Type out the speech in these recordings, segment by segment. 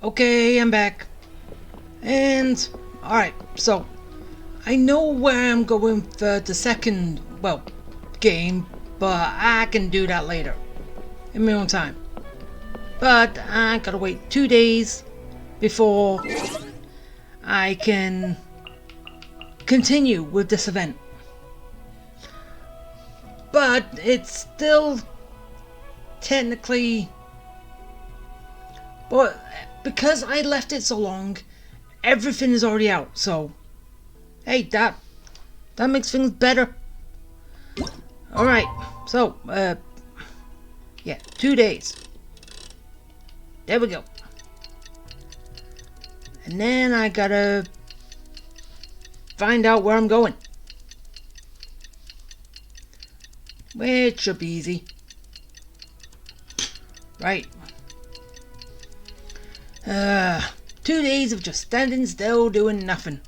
Okay, I'm back. And, alright, so, I know where I'm going for the second, game, but I can do that later, in my own time. But I gotta wait 2 days before I can continue with this event. But it's still technically... But because I left it so long, everything is already out, so... Hey, that makes things better. Alright, so, yeah, 2 days. There we go. And then I gotta find out where I'm going. Which should be easy. Right. 2 days of just standing still doing nothing.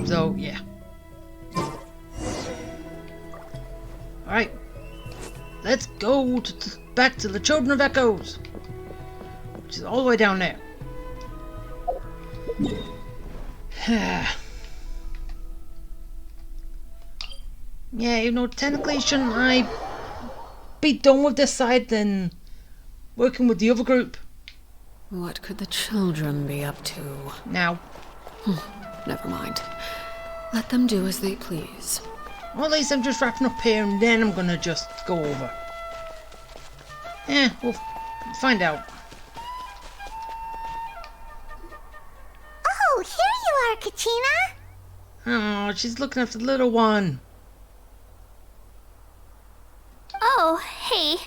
So, yeah. Alright. Let's go back to the Children of Echoes, which is all the way down there. Yeah, you know, technically shouldn't I be done with this side than working with the other group? What could the children be up to? Now. Never mind. Let them do as they please. Well, at least I'm just wrapping up here and then I'm gonna just go over. We'll find out. Oh, here you are, Katrina! Oh, she's looking after the little one. Oh, hey.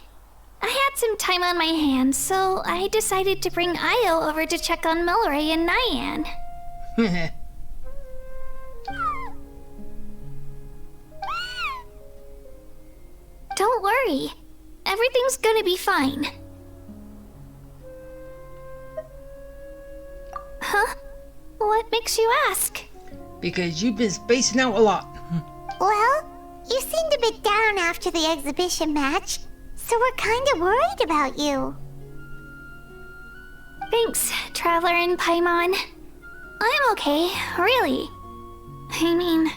I had some time on my hands, so I decided to bring Io over to check on Melray and Nyan. Don't worry. Everything's gonna be fine. Huh? What makes you ask? Because you've been spacing out a lot. Well, you seemed a bit down after the exhibition match, so we're kinda worried about you. Thanks, Traveler and Paimon. I'm okay, really. I mean,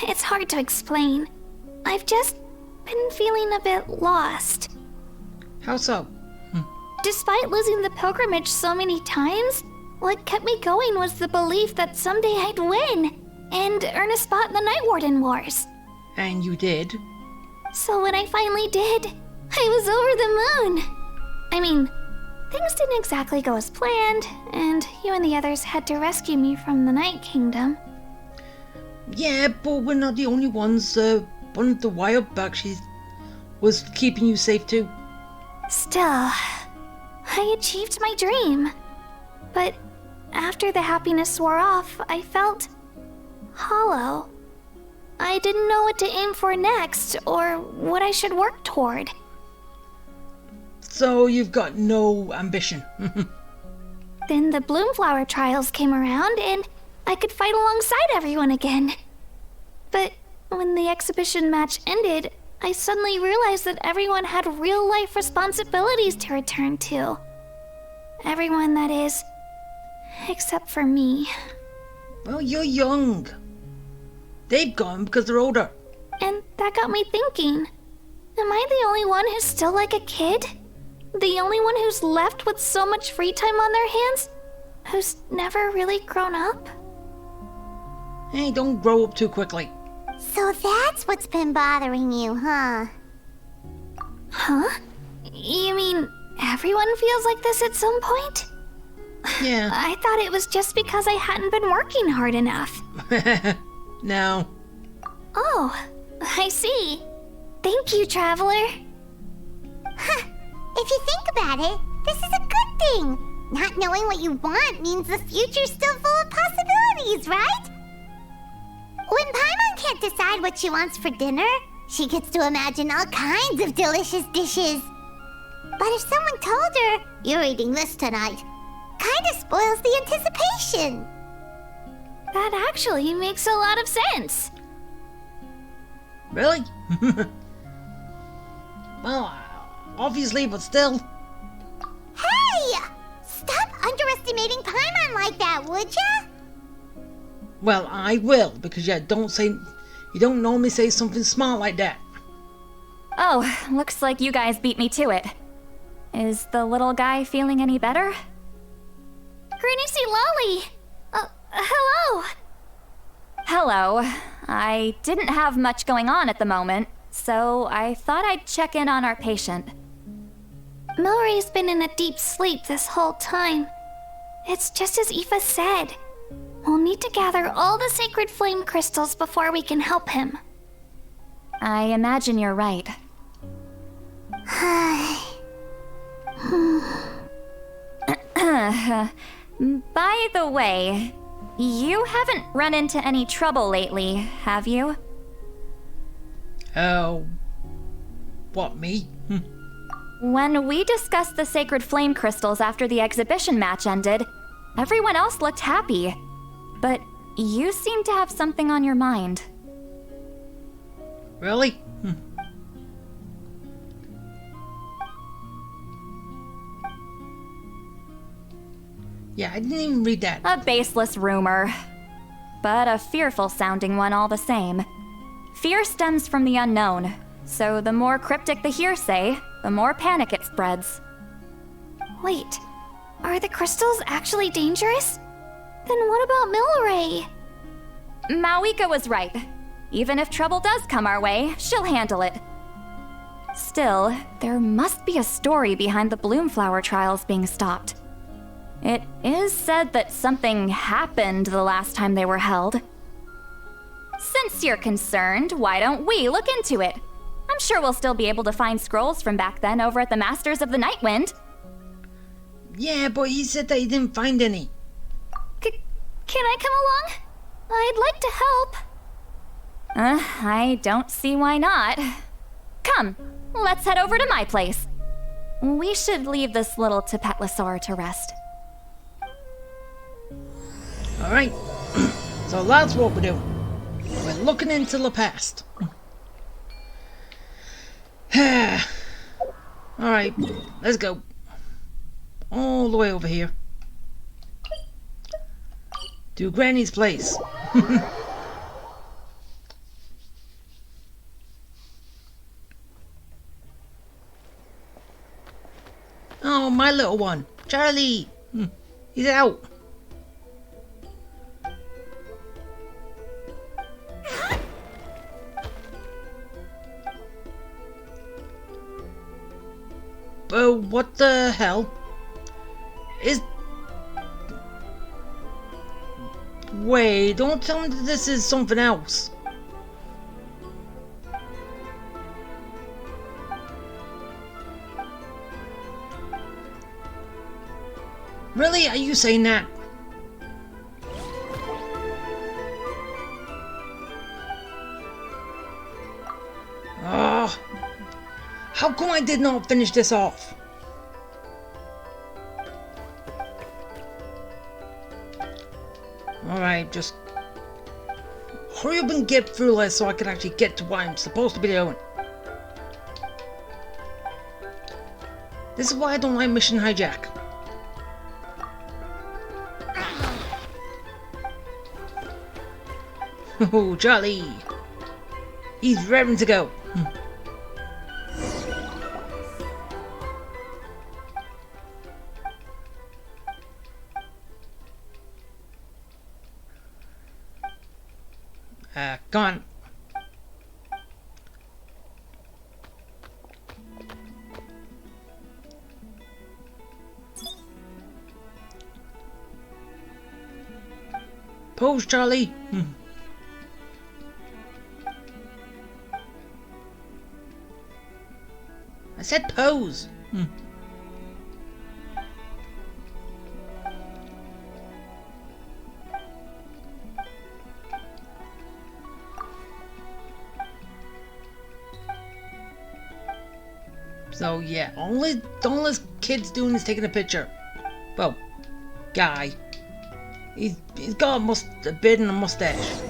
it's hard to explain. I've just been feeling a bit lost. How so? Despite losing the pilgrimage so many times, what kept me going was the belief that someday I'd win and earn a spot in the Night Warden Wars. And you did? So when I finally did, I was over the moon. I mean, things didn't exactly go as planned, and you and the others had to rescue me from the Night Kingdom. Yeah, but we're not the only ones. One of the wild bakshi's was keeping you safe too. Still, I achieved my dream. But after the happiness wore off, I felt hollow. I didn't know what to aim for next, or what I should work toward. So you've got no ambition. Then the Bloomflower trials came around, and I could fight alongside everyone again. But when the exhibition match ended, I suddenly realized that everyone had real-life responsibilities to return to. Everyone, that is, except for me. Well, you're young. They've gone because they're older. And that got me thinking, am I the only one who's still like a kid? The only one who's left with so much free time on their hands? Who's never really grown up? Hey, don't grow up too quickly. So that's what's been bothering you, huh? Huh? You mean everyone feels like this at some point? Yeah. I thought it was just because I hadn't been working hard enough. No. Oh, I see. Thank you, Traveler. Huh. If you think about it, this is a good thing. Not knowing what you want means the future's still full of possibilities, right? When Paimon can't decide what she wants for dinner, she gets to imagine all kinds of delicious dishes. But if someone told her, "You're eating this tonight," kinda spoils the anticipation. That actually makes a lot of sense. Really? Well, obviously, but still. Hey! Stop underestimating Paimon like that, would ya? Well, I will, because you don't normally say something smart like that. Oh, looks like you guys beat me to it. Is the little guy feeling any better? Granny C. Lolly! Hello! Hello. I didn't have much going on at the moment, so I thought I'd check in on our patient. Milray's been in a deep sleep this whole time. It's just as Aoife said. We'll need to gather all the sacred flame crystals before we can help him. I imagine you're right. By the way, you haven't run into any trouble lately, have you? Oh. What, me? When we discussed the sacred flame crystals after the exhibition match ended, everyone else looked happy. But you seem to have something on your mind. Really? Yeah, I didn't even read that. A baseless rumor, but a fearful-sounding one all the same. Fear stems from the unknown, so the more cryptic the hearsay, the more panic it spreads. Wait, are the crystals actually dangerous? Then what about Milray? Mawika was right. Even if trouble does come our way, she'll handle it. Still, there must be a story behind the Bloomflower trials being stopped. It is said that something happened the last time they were held. Since you're concerned, why don't we look into it? I'm sure we'll still be able to find scrolls from back then over at the Masters of the Nightwind. Yeah, but he said that he didn't find any. Can I come along? I'd like to help. I don't see why not. Come, let's head over to my place. We should leave this little Tepetlosaur to rest. Alright, so that's what we're doing. We're looking into the past. Alright, let's go. All the way over here. To Granny's place. Oh, my little one. Charlie. He's out. Oh, what the hell? Wait, don't tell me that this is something else. Really? Are you saying that? Oh, how come I did not finish this off? Alright, just hurry up and get through this so I can actually get to what I'm supposed to be doing. This is why I don't like Mission Hijack. Oh, Charlie! He's raring to go. Come on. Pose, Charlie. I said pose. So yeah, all this kid's doing is taking a picture. Well, guy. He's got a beard and a mustache.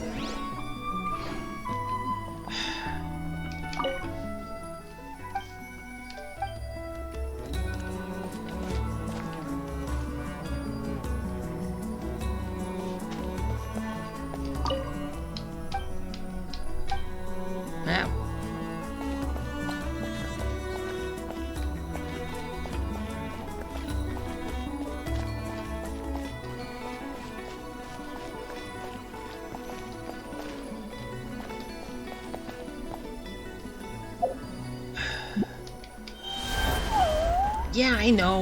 Yeah, I know,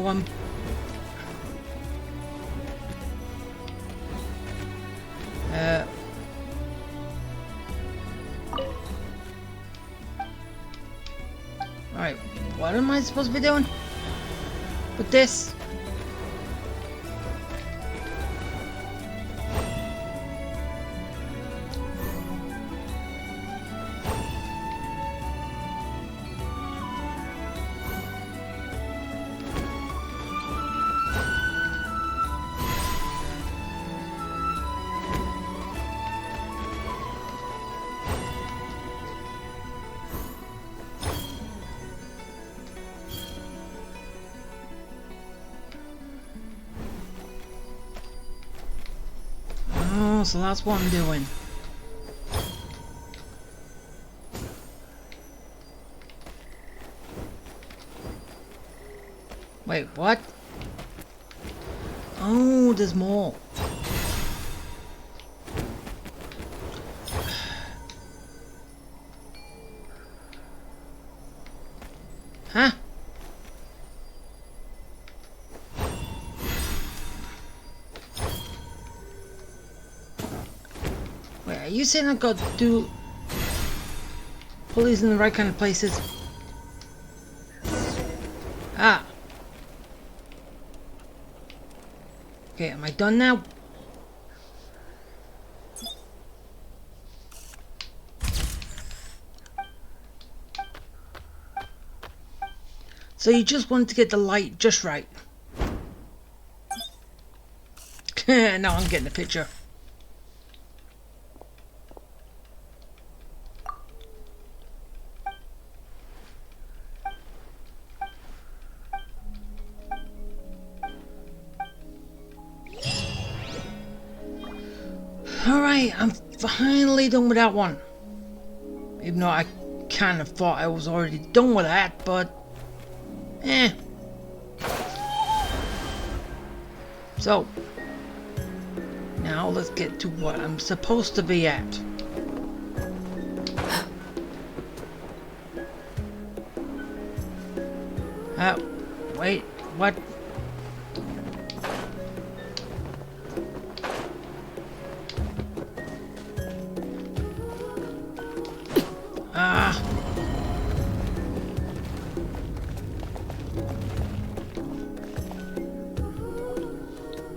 Alright, what am I supposed to be doing with this? Oh, so that's what I'm doing. Wait, what? Oh, there's more. Huh? Wait, are you saying I've got to do pulleys in the right kind of places? Ah. Okay, am I done now? So you just wanted to get the light just right. Now I'm getting the picture. Alright, I'm finally done with that one. Even though I kind of thought I was already done with that, but... So, now let's get to what I'm supposed to be at. Wait, what?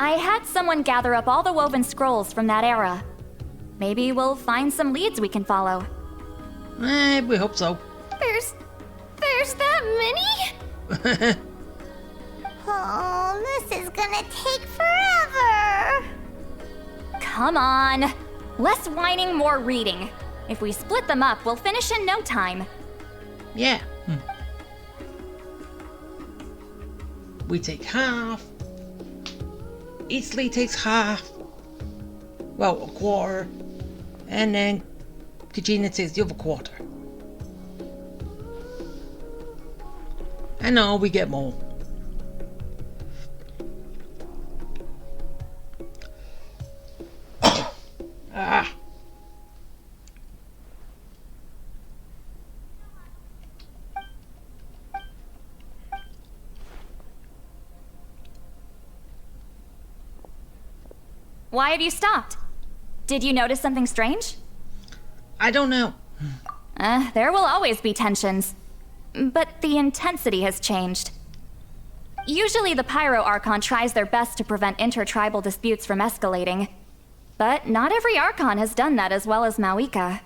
I had someone gather up all the woven scrolls from that era. Maybe we'll find some leads we can follow. We hope so. There's that many? Oh, this is gonna take forever. Come on. Less whining, more reading. If we split them up, we'll finish in no time. Yeah. We take half. Each lead takes half. Well, a quarter. And then Kajina takes the other quarter. And now we get more. Ah. Why have you stopped? Did you notice something strange? I don't know. There will always be tensions. But the intensity has changed. Usually the Pyro Archon tries their best to prevent intertribal disputes from escalating. But not every Archon has done that as well as Mawika.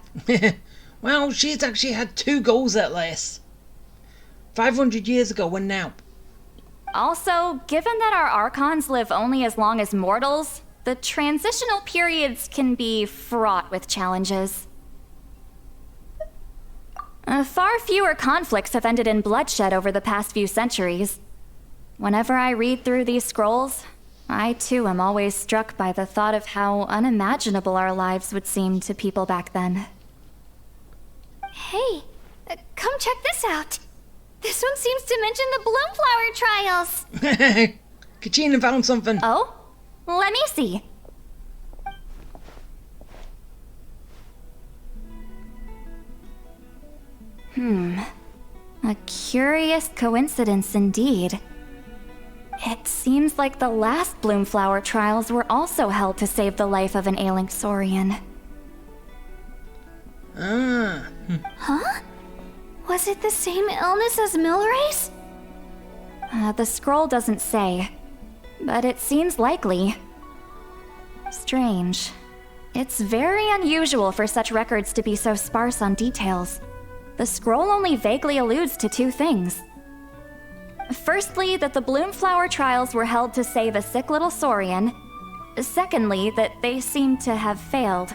Well, she's actually had 2 goals at least. 500 years ago and now. Also, given that our Archons live only as long as mortals, the transitional periods can be fraught with challenges. Far fewer conflicts have ended in bloodshed over the past few centuries. Whenever I read through these scrolls, I too am always struck by the thought of how unimaginable our lives would seem to people back then. Hey, come check this out. This one seems to mention the Bloomflower trials. Kachina found something. Oh? Let me see. A curious coincidence indeed. It seems like the last Bloomflower trials were also held to save the life of an ailing Saurian. Ah. Huh? Was it the same illness as Milrace? The scroll doesn't say, but it seems likely. Strange. It's very unusual for such records to be so sparse on details. The scroll only vaguely alludes to two things. Firstly, that the Bloomflower trials were held to save a sick little Saurian. Secondly, that they seem to have failed.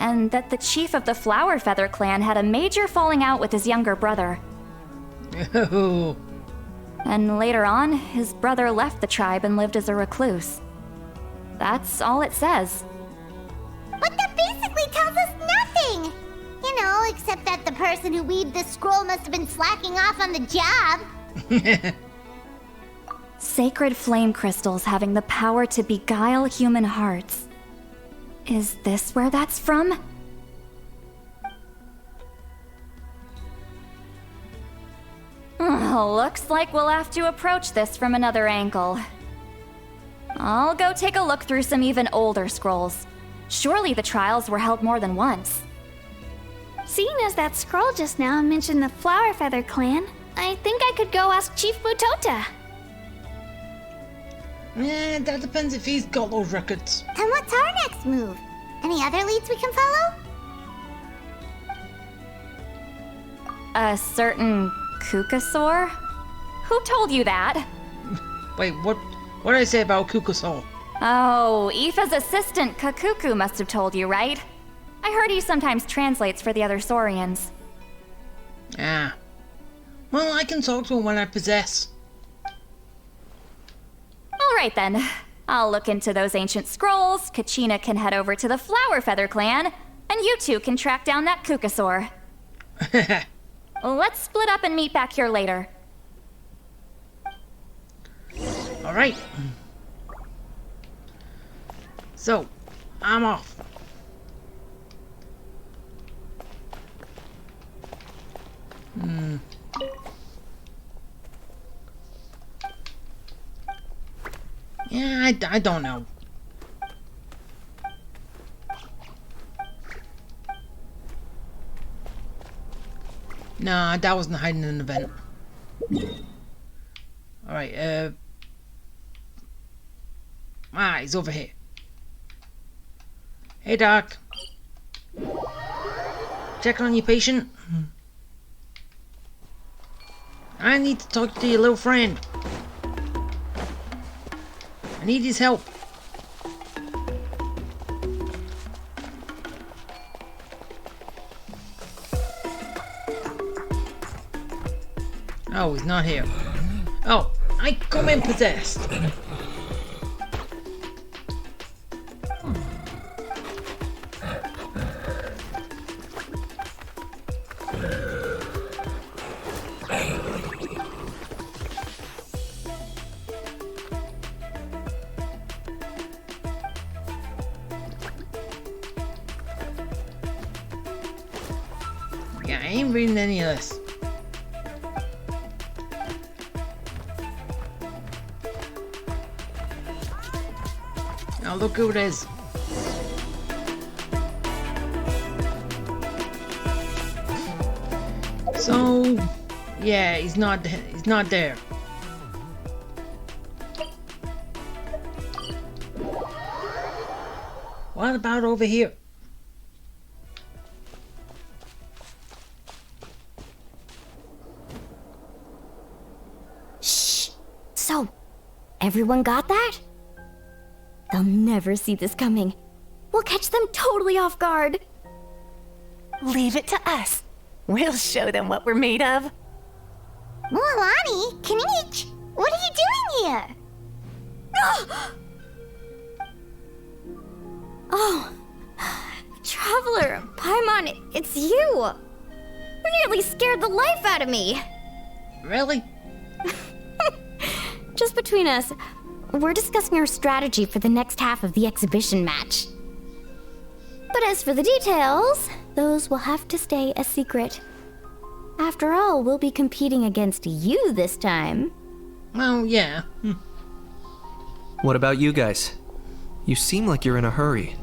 And that the chief of the Flower Feather clan had a major falling out with his younger brother. Oh. And later on, his brother left the tribe and lived as a recluse. That's all it says. But that basically tells us nothing! You know, except that the person who weaved this scroll must have been slacking off on the job. Sacred flame crystals having the power to beguile human hearts. Is this where that's from? Looks like we'll have to approach this from another angle. I'll go take a look through some even older scrolls. Surely the trials were held more than once. Seeing as that scroll just now mentioned the Flower Feather clan, I think I could go ask Chief Mutota. That depends if he's got those records. And what's our next move? Any other leads we can follow? A certain Kukasaur? Who told you that? Wait, what did I say about Kukusol? Oh, Aoife's assistant, Kakuku, must have told you, right? I heard he sometimes translates for the other Saurians. Ah. Well, I can talk to him when I possess. Alright then. I'll look into those ancient scrolls, Kachina can head over to the Flower Feather clan, and you two can track down that Kukasaur. Let's split up and meet back here later. Alright. So, I'm off. Yeah, I don't know. Nah, that wasn't hiding in an event. Alright, he's over here. Hey, Doc. Check on your patient. I need to talk to your little friend. I need his help. Oh, he's not here. Oh, I come in possessed. Yeah, I ain't reading any of this. Oh, look who it is. So, yeah, he's not there. What about over here? Shh. So, everyone got that? They'll never see this coming. We'll catch them totally off guard. Leave it to us. We'll show them what we're made of. Mualani, Kinich, what are you doing here? Oh, Traveler, Paimon, it's you. You nearly scared the life out of me. Really? Just between us, we're discussing our strategy for the next half of the exhibition match. But as for the details, those will have to stay a secret. After all, we'll be competing against you this time. Well, yeah. What about you guys? You seem like you're in a hurry.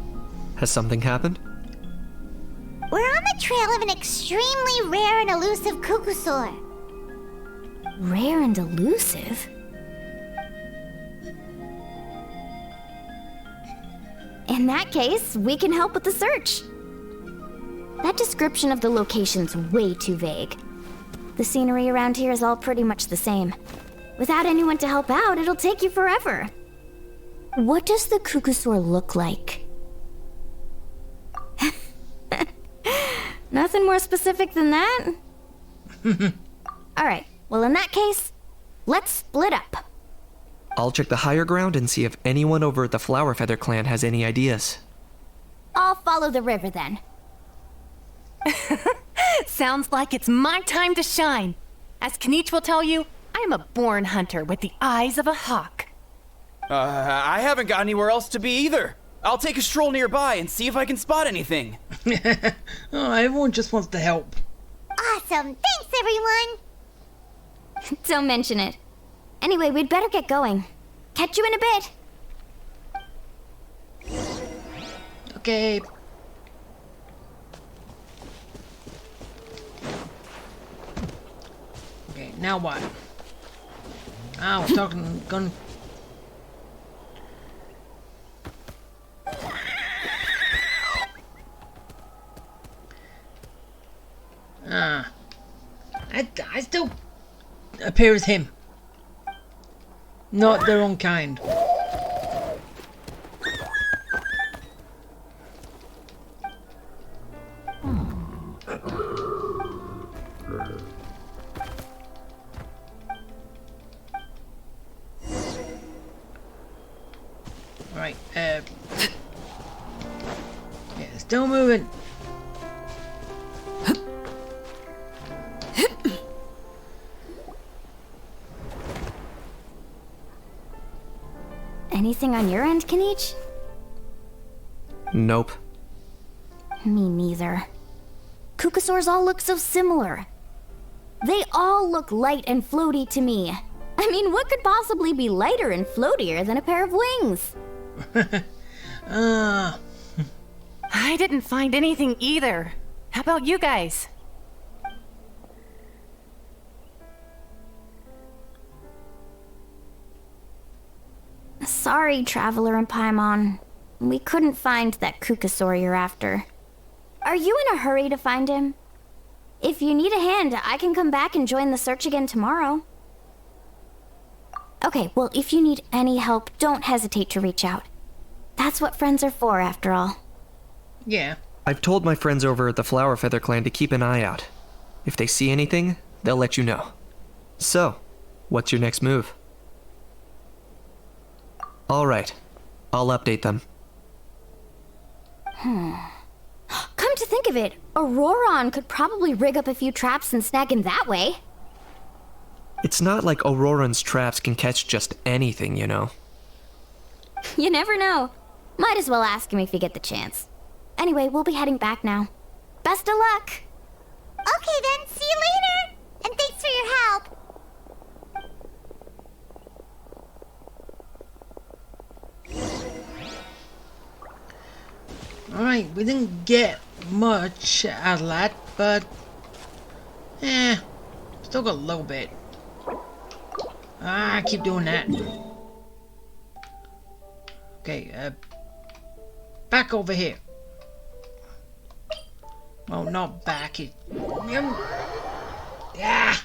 Has something happened? We're on the trail of an extremely rare and elusive Kukusaur. Rare and elusive? In that case, we can help with the search. That description of the location's way too vague. The scenery around here is all pretty much the same. Without anyone to help out, it'll take you forever. What does the Kukusaur look like? Nothing more specific than that? Alright, well in that case, let's split up. I'll check the higher ground and see if anyone over at the Flower Feather clan has any ideas. I'll follow the river then. Sounds like it's my time to shine. As Kenichi will tell you, I'm a born hunter with the eyes of a hawk. I haven't got anywhere else to be either. I'll take a stroll nearby and see if I can spot anything. Oh, everyone just wants to help. Awesome. Thanks, everyone. Don't mention it. Anyway, we'd better get going. Catch you in a bit. Okay. Okay, now what? I was gonna... I still appear as him. Not their own kind. Right, yeah, still moving. Anything on your end, Kenichi? Nope. Me neither. Kukusaurs all look so similar. They all look light and floaty to me. I mean, what could possibly be lighter and floatier than a pair of wings? I didn't find anything either. How about you guys? Sorry, Traveler and Paimon. We couldn't find that Kukusaur you're after. Are you in a hurry to find him? If you need a hand, I can come back and join the search again tomorrow. Okay, well, if you need any help, don't hesitate to reach out. That's what friends are for, after all. Yeah. I've told my friends over at the Flower Feather clan to keep an eye out. If they see anything, they'll let you know. So, what's your next move? Alright, I'll update them. Come to think of it, Auroron could probably rig up a few traps and snag him that way. It's not like Auroran's traps can catch just anything, you know. You never know. Might as well ask him if you get the chance. Anyway, we'll be heading back now. Best of luck! Okay then, see you later. And thanks for your help. Alright, we didn't get much out of that, but... still got a little bit. I keep doing that. Okay, back over here. Well, not back, it... Yeah!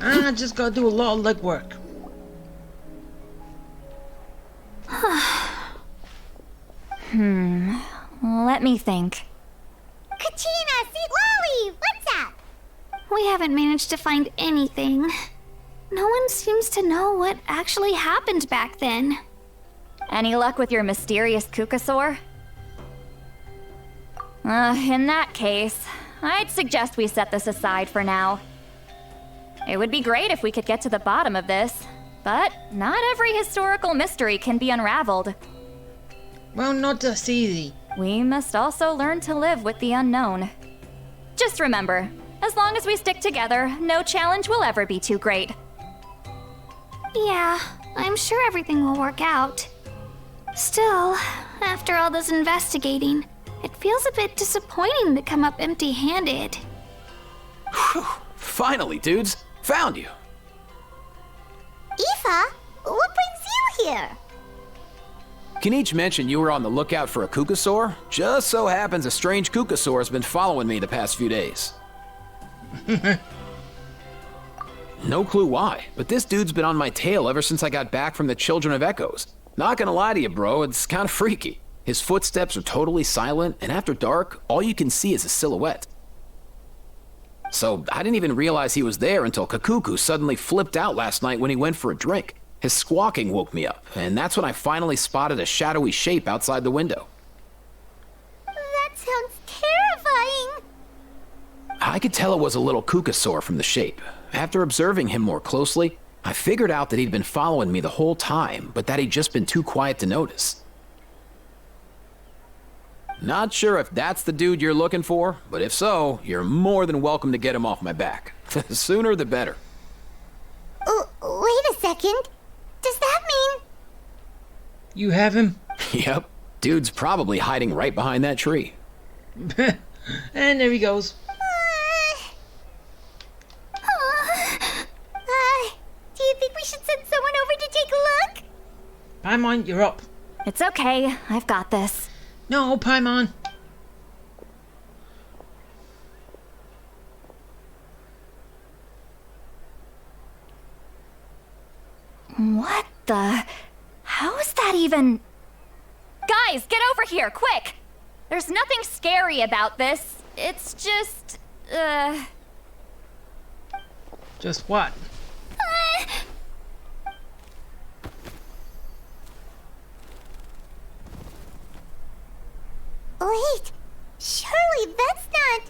I just gotta do a lot of legwork. Let me think. Kachina, Sweet Lolly, what's up? We haven't managed to find anything. No one seems to know what actually happened back then. Any luck with your mysterious Kukusaur? In that case, I'd suggest we set this aside for now. It would be great if we could get to the bottom of this, but not every historical mystery can be unraveled. Well, not just easy. We must also learn to live with the unknown. Just remember, as long as we stick together, no challenge will ever be too great. Yeah, I'm sure everything will work out. Still, after all this investigating, it feels a bit disappointing to come up empty-handed. Whew. Finally, dudes. Found you. Aoife, what brings you here? Kenichi mentioned you were on the lookout for a Kukasaur. Just so happens a strange Kukasaur has been following me the past few days. No clue why, but this dude's been on my tail ever since I got back from the Children of Echoes. Not gonna lie to you, bro, it's kind of freaky. His footsteps are totally silent, and after dark, all you can see is a silhouette. So I didn't even realize he was there until Kakuku suddenly flipped out last night when he went for a drink. His squawking woke me up, and that's when I finally spotted a shadowy shape outside the window. That sounds terrifying. I could tell it was a little Kukasaur from the shape. After observing him more closely, I figured out that he'd been following me the whole time, but that he'd just been too quiet to notice. Not sure if that's the dude you're looking for, but if so, you're more than welcome to get him off my back. The sooner the better. Wait a second. Does that mean... You have him? Yep. Dude's probably hiding right behind that tree. And there he goes. Do you think we should send someone over to take a look? Paimon, you're up. It's okay, I've got this. No, Paimon. What the? How is that even? Guys, get over here, quick! There's nothing scary about this. It's just, Just what? Wait, surely that's not...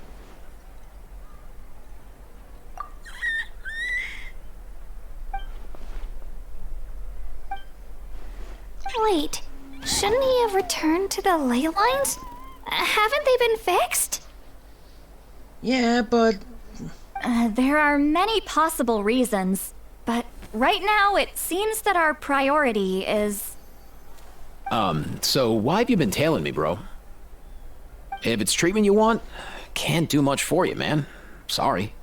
Wait, shouldn't he have returned to the ley lines? Haven't they been fixed? Yeah, but there are many possible reasons, but right now it seems that our priority is... So why have you been tailing me, bro? If it's treatment you want, can't do much for you, man. Sorry.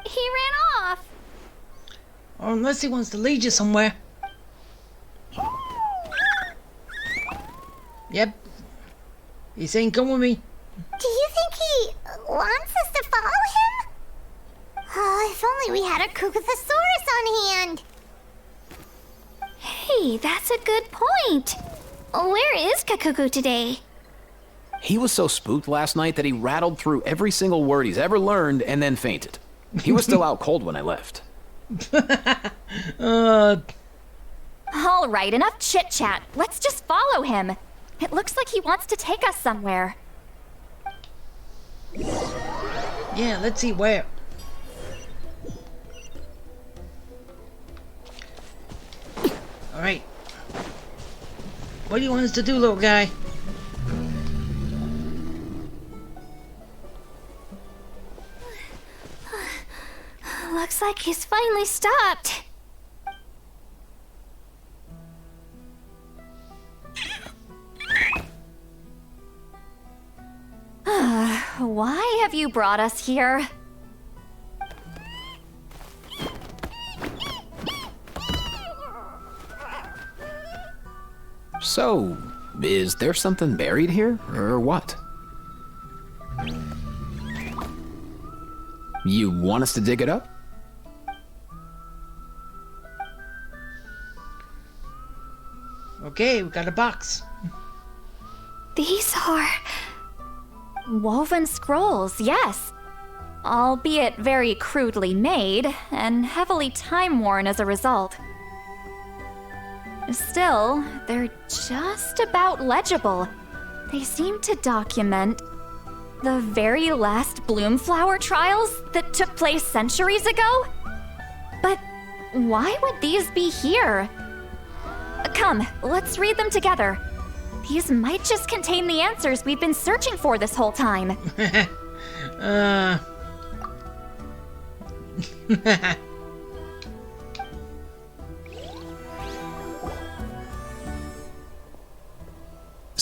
He ran off. or unless he wants to lead you somewhere. Yep. He's saying come with me. Do you think he wants us to follow him? Oh, if only we had a Kugathosaurus on hand. Hey, that's a good point. Where is Kakuku today? He was so spooked last night that he rattled through every single word he's ever learned and then fainted. He was still out cold when I left. All right, enough chit-chat. Let's just follow him. It looks like he wants to take us somewhere. Yeah, let's see where. Alright. What do you want us to do, little guy? Looks like he's finally stopped. Why have you brought us here? So, is there something buried here, or what? You want us to dig it up? Okay, we got a box. These are... Woven scrolls, yes. Albeit very crudely made, and heavily time-worn as a result. Still, they're just about legible. They seem to document the very last Bloomflower trials that took place centuries ago? But why would these be here? Come, let's read them together. These might just contain the answers we've been searching for this whole time.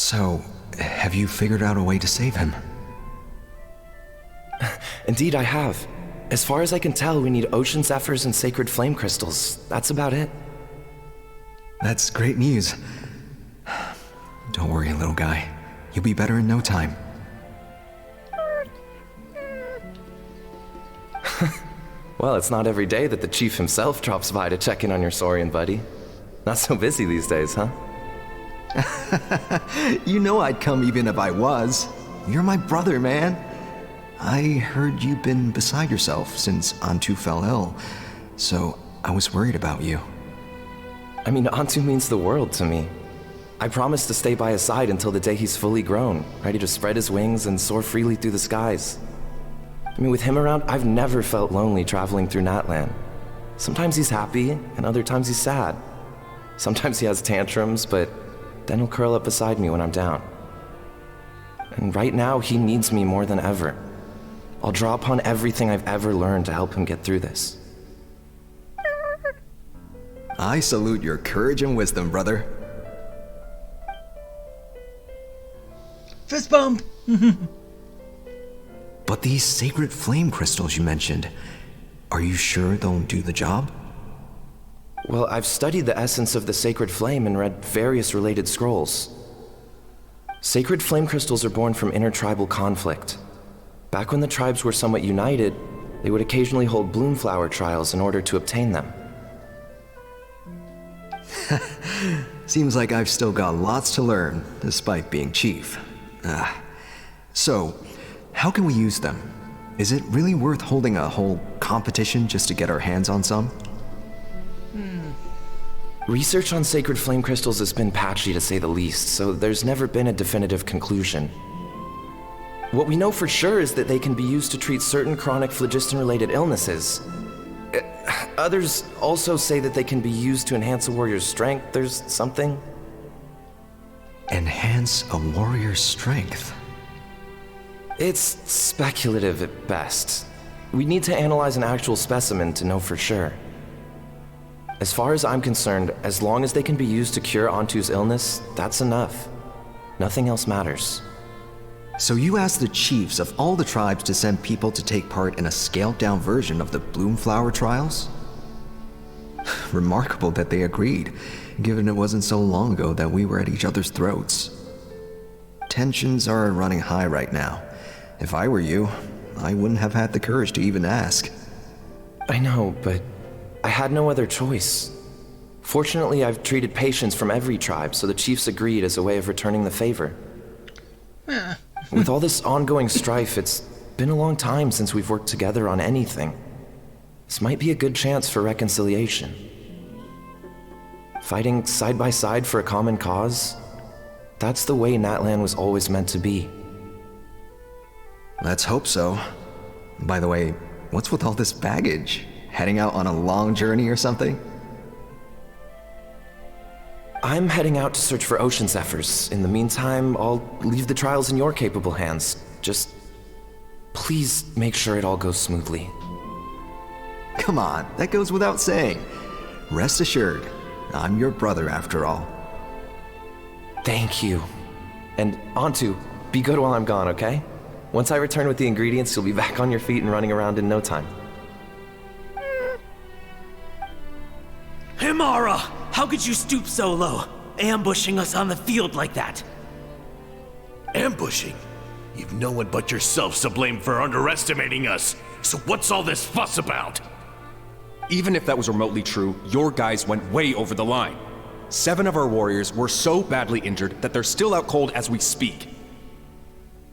So, have you figured out a way to save him? Indeed, I have. As far as I can tell, we need ocean zephyrs and sacred flame crystals. That's about it. That's great news. Don't worry, little guy. You'll be better in no time. Well, it's not every day that the chief himself drops by to check in on your Saurian buddy. Not so busy these days, huh? You know I'd come even if I was. You're my brother, man. I heard you've been beside yourself since Antu fell ill, so I was worried about you. I mean, Antu means the world to me. I promised to stay by his side until the day he's fully grown, ready to spread his wings and soar freely through the skies. I mean, with him around, I've never felt lonely traveling through Natlan. Sometimes he's happy, and other times he's sad. Sometimes he has tantrums, but then he'll curl up beside me when I'm down. And right now, he needs me more than ever. I'll draw upon everything I've ever learned to help him get through this. I salute your courage and wisdom, brother. Fist bump! But these sacred flame crystals you mentioned, are you sure they'll do the job? Well, I've studied the essence of the sacred flame and read various related scrolls. Sacred flame crystals are born from intertribal conflict. Back when the tribes were somewhat united, they would occasionally hold bloomflower trials in order to obtain them. Seems like I've still got lots to learn, despite being chief. So, how can we use them? Is it really worth holding a whole competition just to get our hands on some? Research on sacred flame crystals has been patchy to say the least, so there's never been a definitive conclusion. What we know for sure is that they can be used to treat certain chronic phlogiston-related illnesses. Others also say that they can be used to enhance a warrior's strength. There's something. Enhance a warrior's strength? It's speculative at best. We need to analyze an actual specimen to know for sure. As far as I'm concerned, as long as they can be used to cure Antu's illness, that's enough. Nothing else matters. So you asked the chiefs of all the tribes to send people to take part in a scaled-down version of the Bloomflower trials? Remarkable that they agreed, given it wasn't so long ago that we were at each other's throats. Tensions are running high right now. If I were you, I wouldn't have had the courage to even ask. I know, but I had no other choice. Fortunately, I've treated patients from every tribe, so the chiefs agreed as a way of returning the favor. With all this ongoing strife, it's been a long time since we've worked together on anything. This might be a good chance for reconciliation. Fighting side by side for a common cause, that's the way Natlan was always meant to be. Let's hope so. By the way, what's with all this baggage? Heading out on a long journey or something? I'm heading out to search for ocean zephyrs. In the meantime, I'll leave the trials in your capable hands. Just please make sure it all goes smoothly. Come on, that goes without saying. Rest assured, I'm your brother after all. Thank you. And Antu, be good while I'm gone, okay? Once I return with the ingredients, you'll be back on your feet and running around in no time. Himara! How could you stoop so low, ambushing us on the field like that? Ambushing? You've no one but yourselves to blame for underestimating us. So what's all this fuss about? Even if that was remotely true, your guys went way over the line. 7 of our warriors were so badly injured that they're still out cold as we speak.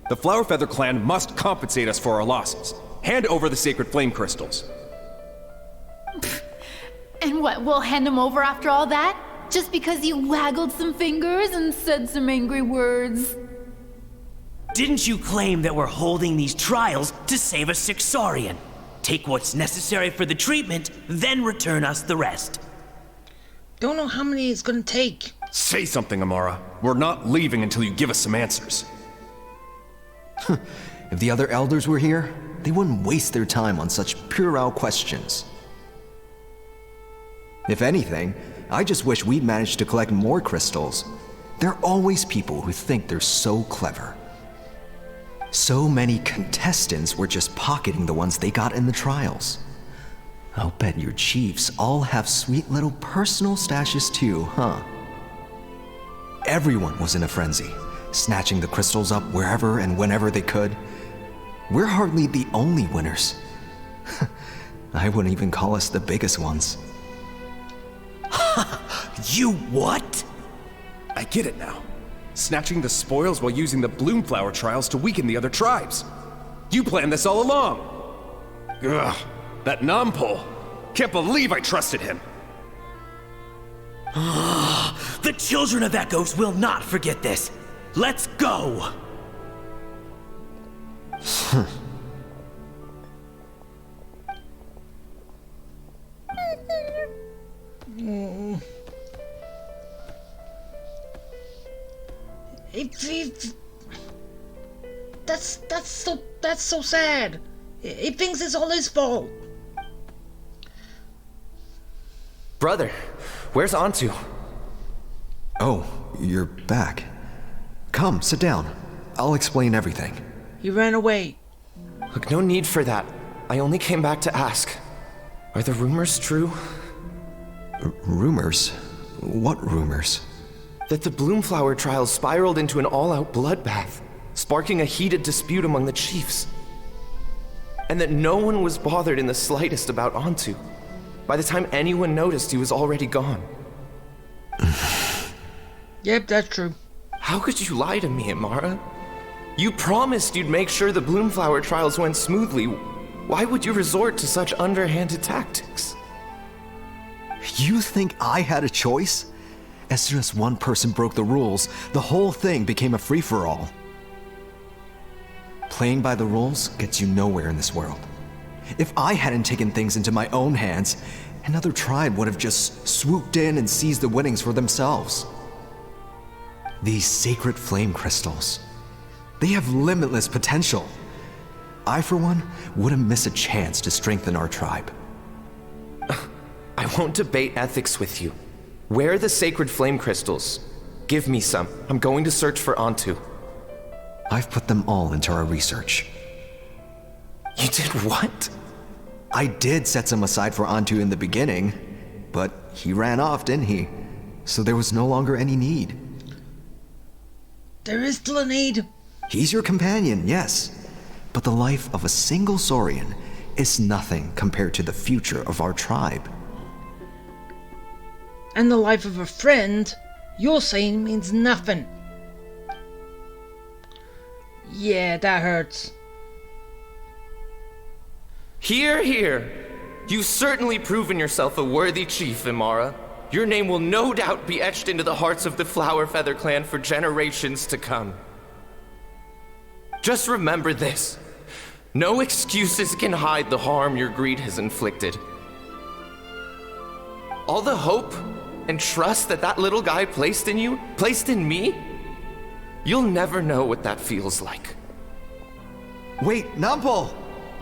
The Flower Feather clan must compensate us for our losses. Hand over the sacred flame crystals. And what, we'll hand him over after all that? Just because you waggled some fingers and said some angry words? Didn't you claim that we're holding these trials to save a sick Saurian? Take what's necessary for the treatment, then return us the rest. Don't know how many it's gonna take. Say something, Amara. We're not leaving until you give us some answers. If the other elders were here, they wouldn't waste their time on such puerile questions. If anything, I just wish we'd managed to collect more crystals. There are always people who think they're so clever. So many contestants were just pocketing the ones they got in the trials. I'll bet your chiefs all have sweet little personal stashes too, huh? Everyone was in a frenzy, snatching the crystals up wherever and whenever they could. We're hardly the only winners. I wouldn't even call us the biggest ones. You what? I get it now. Snatching the spoils while using the Bloomflower trials to weaken the other tribes. You planned this all along. Ugh, that Nompole. Can't believe I trusted him. The children of Echoes will not forget this. Let's go! That's so sad. He thinks it's all his fault. Brother, where's Antu? Oh, you're back. Come, sit down. I'll explain everything. He ran away. Look, no need for that. I only came back to ask. Are the rumors true? Rumors? What rumors? That the Bloomflower trials spiraled into an all-out bloodbath, sparking a heated dispute among the chiefs. And that no one was bothered in the slightest about Antu. By the time anyone noticed, he was already gone. Yep, that's true. How could you lie to me, Amara? You promised you'd make sure the Bloomflower trials went smoothly. Why would you resort to such underhanded tactics? You think I had a choice? As soon as one person broke the rules, the whole thing became a free-for-all. Playing by the rules gets you nowhere in this world. If I hadn't taken things into my own hands, another tribe would have just swooped in and seized the winnings for themselves. These sacred flame crystals, they have limitless potential. I, for one, wouldn't miss a chance to strengthen our tribe. I won't debate ethics with you. Where are the sacred flame crystals? Give me some. I'm going to search for Antu. I've put them all into our research. You did what? I did set some aside for Antu in the beginning, but he ran off, didn't he? So there was no longer any need. There is still a need. He's your companion, yes. But the life of a single Saurian is nothing compared to the future of our tribe. And the life of a friend, you're saying, means nothing. Yeah, that hurts. Hear, hear. You've certainly proven yourself a worthy chief, Imara. Your name will no doubt be etched into the hearts of the Flower Feather clan for generations to come. Just remember this. No excuses can hide the harm your greed has inflicted. All the hope and trust that little guy placed in you, placed in me, you'll never know what that feels like. Wait, Nompole!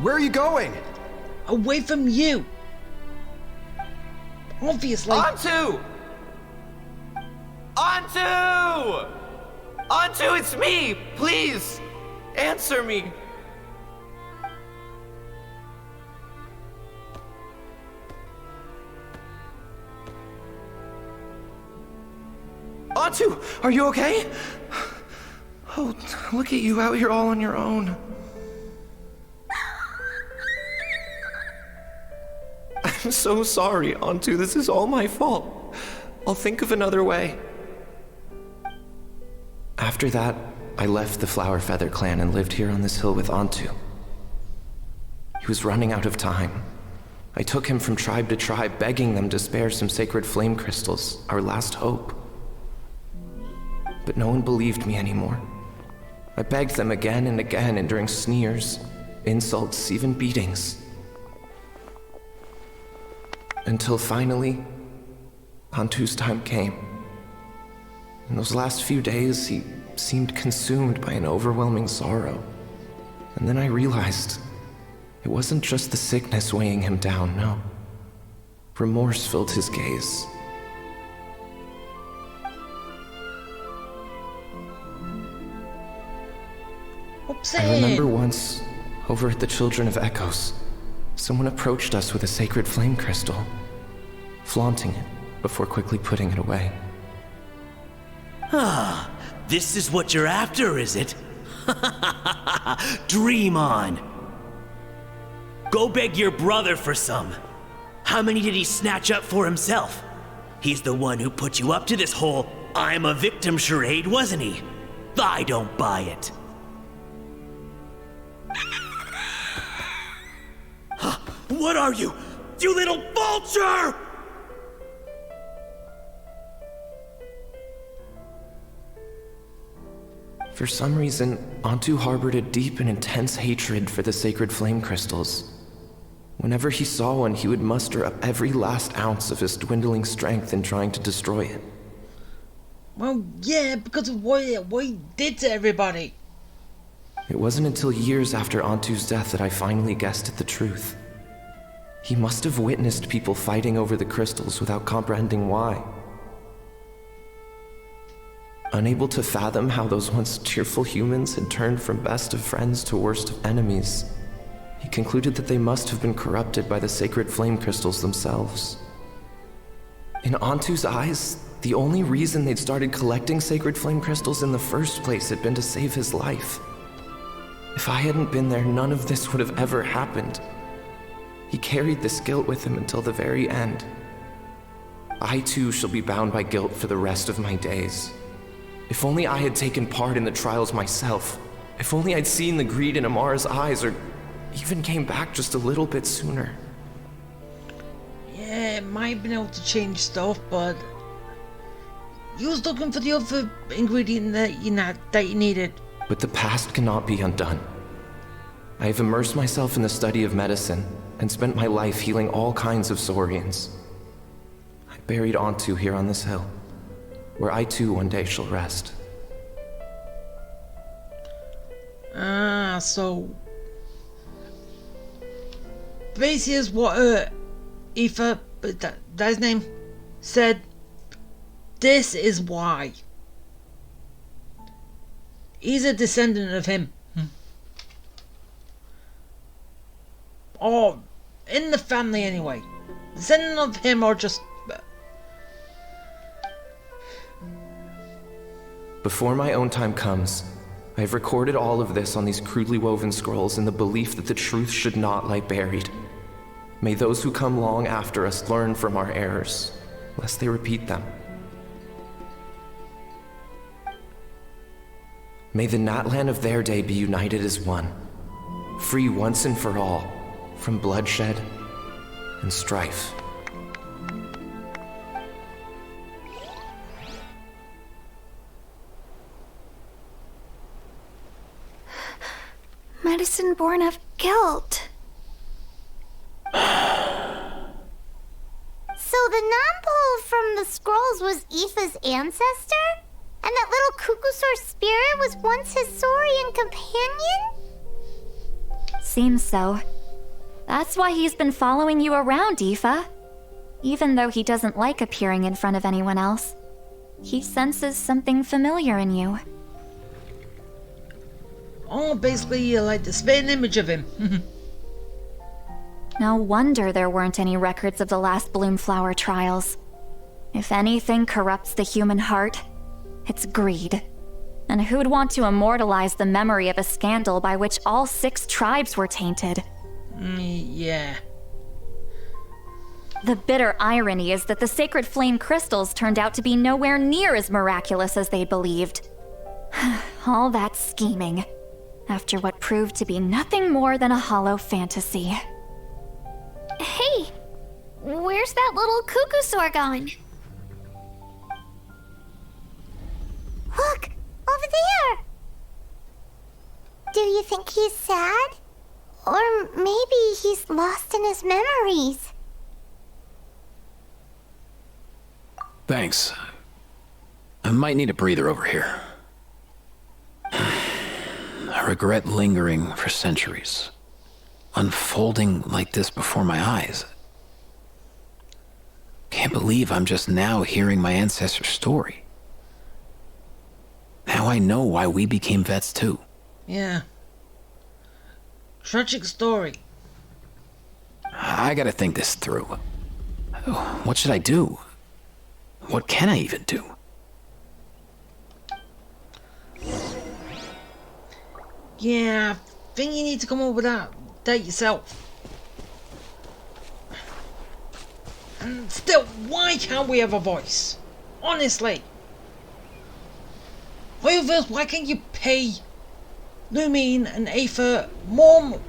Where are you going? Away from you! Obviously. Antu! Antu! Antu, it's me! Please! Answer me! Antu, are you okay? Oh, look at you out here all on your own. I'm so sorry, Antu. This is all my fault. I'll think of another way. After that, I left the Flower Feather clan and lived here on this hill with Antu. He was running out of time. I took him from tribe to tribe, begging them to spare some sacred flame crystals, our last hope. But no one believed me anymore. I begged them again and again, enduring sneers, insults, even beatings. Until finally, Antu's time came. In those last few days, he seemed consumed by an overwhelming sorrow. And then I realized it wasn't just the sickness weighing him down, no. Remorse filled his gaze. I remember once, over at the Children of Echoes, someone approached us with a sacred flame crystal, flaunting it before quickly putting it away. Ah, this is what you're after, is it? Dream on. Go beg your brother for some. How many did he snatch up for himself? He's the one who put you up to this whole I'm a victim charade, wasn't he? I don't buy it. What are you? You little vulture! For some reason, Antu harbored a deep and intense hatred for the sacred flame crystals. Whenever he saw one, he would muster up every last ounce of his dwindling strength in trying to destroy it. Well, yeah, because of what he did to everybody. It wasn't until years after Antu's death that I finally guessed at the truth. He must have witnessed people fighting over the crystals without comprehending why. Unable to fathom how those once cheerful humans had turned from best of friends to worst of enemies, he concluded that they must have been corrupted by the sacred flame crystals themselves. In Antu's eyes, the only reason they'd started collecting sacred flame crystals in the first place had been to save his life. If I hadn't been there, none of this would have ever happened. He carried this guilt with him until the very end. I too shall be bound by guilt for the rest of my days. If only I had taken part in the trials myself. If only I'd seen the greed in Amara's eyes, or even came back just a little bit sooner. Yeah, it might have been able to change stuff, but you was looking for the other ingredient that you needed. But the past cannot be undone. I have immersed myself in the study of medicine and spent my life healing all kinds of Saurians. I buried Antu here on this hill, where I too one day shall rest. So basically is what Aoife, that's his name, said. This is why. He's a descendant of him. Or in the family anyway. Descendant of him or just... Before my own time comes, I have recorded all of this on these crudely woven scrolls in the belief that the truth should not lie buried. May those who come long after us learn from our errors, lest they repeat them. May the Natlan of their day be united as one, free once and for all from bloodshed and strife. Medicine born of guilt. So the non-pole from the scrolls was Aoife's ancestor? And that little Kukusaur spirit was once his Saurian companion? Seems so. That's why he's been following you around, Aoife. Even though he doesn't like appearing in front of anyone else, he senses something familiar in you. Oh, basically you like the spitting image of him. No wonder there weren't any records of the last Bloomflower trials. If anything corrupts the human heart, it's greed. And who'd want to immortalize the memory of a scandal by which all 6 tribes were tainted? Yeah. The bitter irony is that the sacred flame crystals turned out to be nowhere near as miraculous as they believed. All that scheming, after what proved to be nothing more than a hollow fantasy. Hey, where's that little Kukusaur going? Look, over there! Do you think he's sad? Or maybe he's lost in his memories? Thanks. I might need a breather over here. I regret lingering for centuries, unfolding like this before my eyes. Can't believe I'm just now hearing my ancestor's story. Now I know why we became vets too. Yeah, Tragic story. I gotta think this through. What should I do? What can I even do? Yeah, I think you need to come up with that yourself. And still, why can't we have a voice? Honestly. Why can't you pay Lumine and Aether more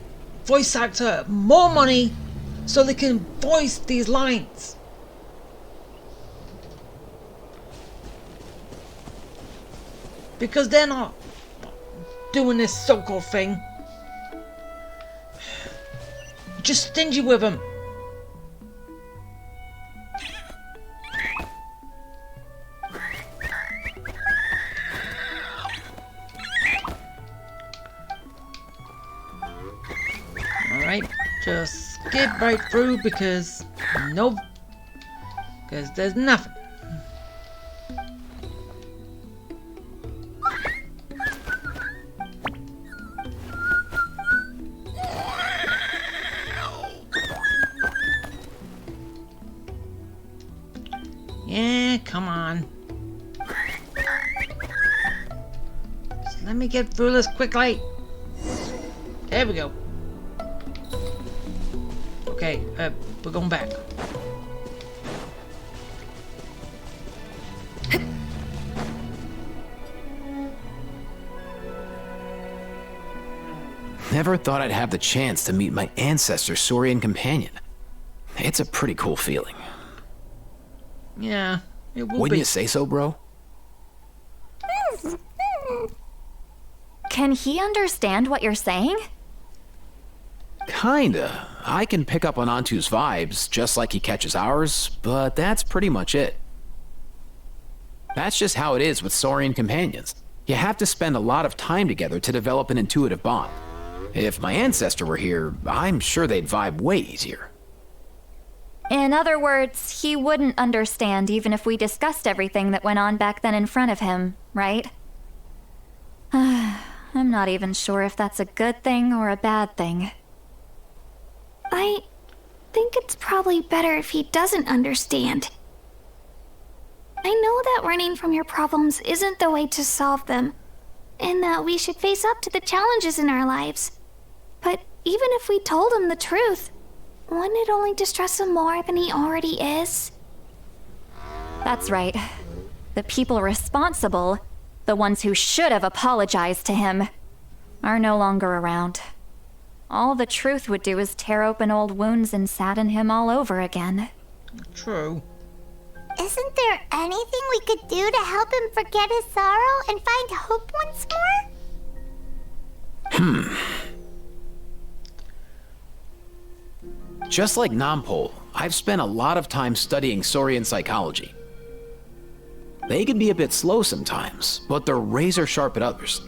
voice actor, more money, so they can voice these lines? Because they're not doing this so-called thing. Just stingy with them. Alright, just skip right through because there's nothing. Yeah, come on. Just let me get through this quickly. There we go. Okay, we're going back. Never thought I'd have the chance to meet my ancestor Saurian companion. It's a pretty cool feeling. Yeah, it will Wouldn't be. you say so, bro? Can he understand what you're saying? Kinda. I can pick up on Antu's vibes, just like he catches ours, but that's pretty much it. That's just how it is with Saurian companions. You have to spend a lot of time together to develop an intuitive bond. If my ancestor were here, I'm sure they'd vibe way easier. In other words, he wouldn't understand even if we discussed everything that went on back then in front of him, right? I'm not even sure if that's a good thing or a bad thing. I think it's probably better if he doesn't understand. I know that running from your problems isn't the way to solve them, and that we should face up to the challenges in our lives. But even if we told him the truth, wouldn't it only distress him more than he already is? That's right. The people responsible, the ones who should have apologized to him, are no longer around. All the truth would do is tear open old wounds and sadden him all over again. True. Isn't there anything we could do to help him forget his sorrow and find hope once more? Just like Nampol, I've spent a lot of time studying Saurian psychology. They can be a bit slow sometimes, but they're razor sharp at others.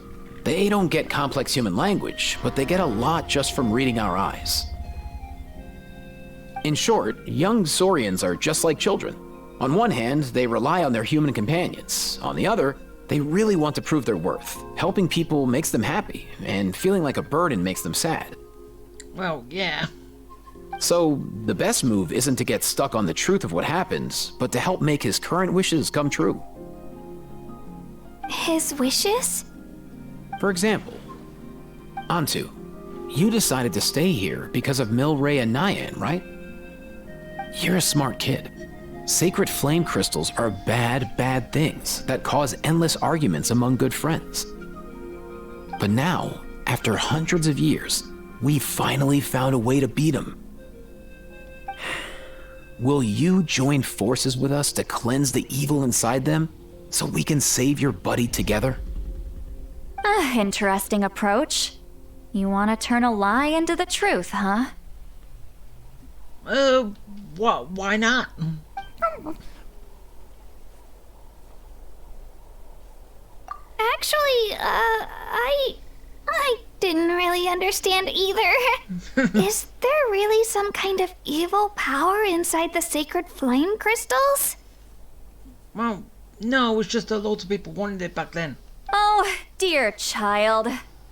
They don't get complex human language, but they get a lot just from reading our eyes. In short, young Saurians are just like children. On one hand, they rely on their human companions. On the other, they really want to prove their worth. Helping people makes them happy, and feeling like a burden makes them sad. Well, yeah. So, the best move isn't to get stuck on the truth of what happens, but to help make his current wishes come true. His wishes? For example, Antu, you decided to stay here because of Milray and Nyan, right? You're a smart kid. Sacred flame crystals are bad, bad things that cause endless arguments among good friends. But now, after hundreds of years, we finally found a way to beat them. Will you join forces with us to cleanse the evil inside them so we can save your buddy together? Interesting approach. You want to turn a lie into the truth, huh? Why not? Actually, I didn't really understand either. Is there really some kind of evil power inside the sacred flame crystals? Well, no, it was just that loads of people wanted it back then. Oh, dear child.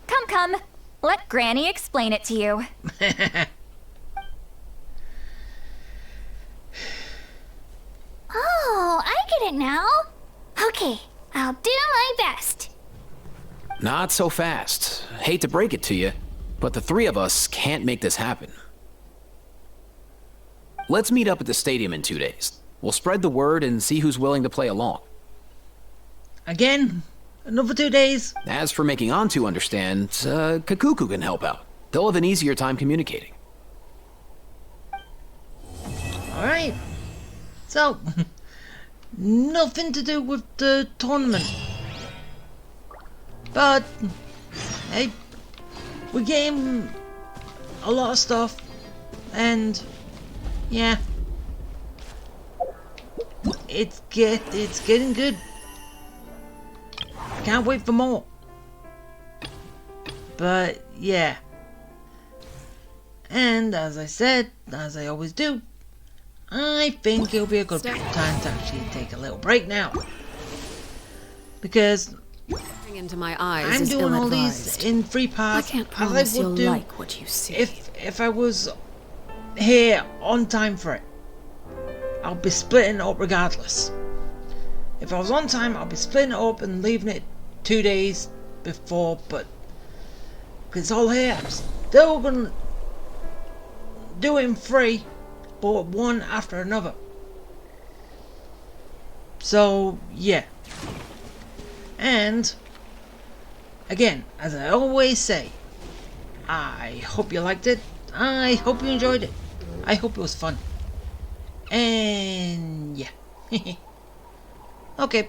Come. Let Granny explain it to you. Oh, I get it now. Okay, I'll do my best. Not so fast. Hate to break it to you, but the three of us can't make this happen. Let's meet up at the stadium in 2 days. We'll spread the word and see who's willing to play along. Again? Another 2 days? As for making Antu understand, Kakuku can help out. They'll have an easier time communicating. Alright. So, nothing to do with the tournament. But, hey, we're getting a lot of stuff, and yeah, it's getting good. Can't wait for more. But yeah, and as I said, as I always do, I think it'll be a good time to actually take a little break now, because into my eyes I'm is doing all ill-advised. these in 3 parts. I can't as promise I would you'll do like what you see. if I was here on time for it. I'll be splitting it up regardless. If I was on time, I'll be splitting it up and leaving it 2 days before, but because it's all here, I'm still gonna do it in 3, but one after another. So yeah, and again, as I always say, I hope you liked it. I hope you enjoyed it. I hope it was fun. And yeah. Okay,